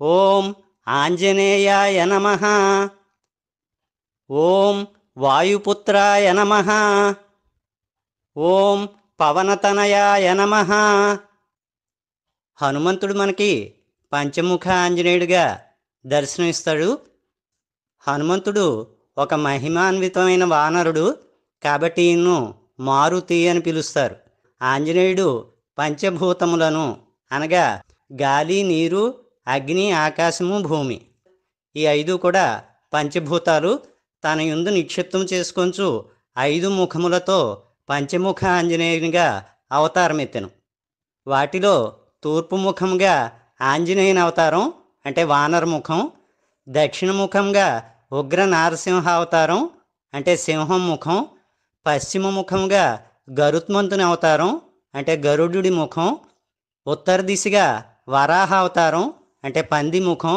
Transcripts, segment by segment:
ఓం ఆంజనేయాయ నమః. ఓం వాయుపుత్రాయ నమః. ఓం పవనతనయాయ నమః. హనుమంతుడు మనకి పంచముఖ ఆంజనేయుడిగా దర్శనమిస్తాడు. హనుమంతుడు ఒక మహిమాన్వితమైన వానరుడు కాబట్టి ఈయన్ను మారుతి అని పిలుస్తారు. ఆంజనేయుడు పంచభూతములను అనగా గాలి, నీరు, అగ్ని, ఆకాశము, భూమి ఈ 5 కూడా పంచభూతాలు తన యందు నిక్షిప్తం చేసుకొంచు 5 ముఖములతో పంచముఖ ఆంజనేయునిగా అవతారమెత్తెను. వాటిలో తూర్పు ముఖంగా ఆంజనేయుని అవతారం అంటే వానరముఖం, దక్షిణముఖంగా ఉగ్ర నారసింహ అవతారం అంటే సింహం ముఖం, పశ్చిమ ముఖంగా గరుత్మంతుని అవతారం అంటే గరుడుడి ముఖం, ఉత్తర దిశగా వరాహ అవతారం అంటే పంది ముఖం,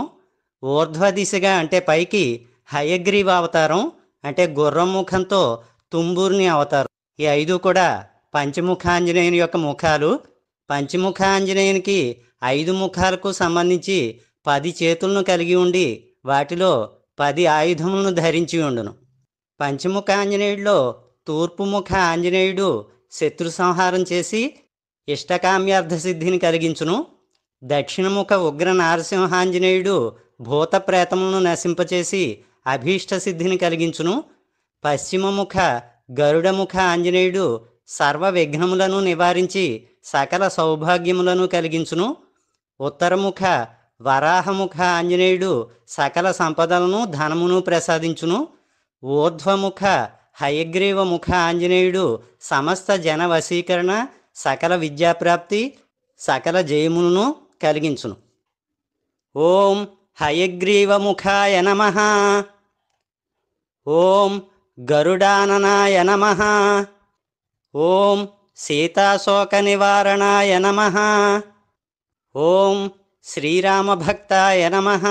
ఊర్ధ్వ దిశగా అంటే పైకి హయగ్రీవ అవతారం అంటే గుర్రం ముఖంతో తుంబూర్ని అవతారం. ఈ 5 కూడా పంచముఖాంజనేయుని యొక్క ముఖాలు. పంచముఖాంజనేయునికి 5 ముఖాలకు సంబంధించి 10 చేతులను కలిగి ఉండి వాటిలో 10 ఆయుధములను ధరించి ఉండును. పంచముఖాంజనేయుడిలో తూర్పు ముఖ ఆంజనేయుడు శత్రు సంహారం చేసి ఇష్టకామ్యార్థ సిద్ధిని కలిగించును. దక్షిణముఖ ఉగ్ర నారసింహాంజనేయుడు భూత ప్రేతములను నశింపచేసి అభీష్ట సిద్ధిని కలిగించును. పశ్చిమముఖ గరుడముఖ ఆంజనేయుడు సర్వ విఘ్నములను నివారించి సకల సౌభాగ్యములను కలిగించును. ఉత్తరముఖ వరాహముఖ ఆంజనేయుడు సకల సంపదలను ధనమును ప్రసాదించును. ఊర్ధ్వముఖ హయగ్రీవ ముఖ ఆంజనేయుడు సమస్త జన వశీకరణ, సకల విద్యాప్రాప్తి, సకల జయములను కలిగించును. ఓం హయగ్రీవముఖాయ నమః. ఓం గరుడాననాయ నమః. ఓం సీతాశోక నివారణాయ నమః. ఓం శ్రీరామభక్తాయ నమః.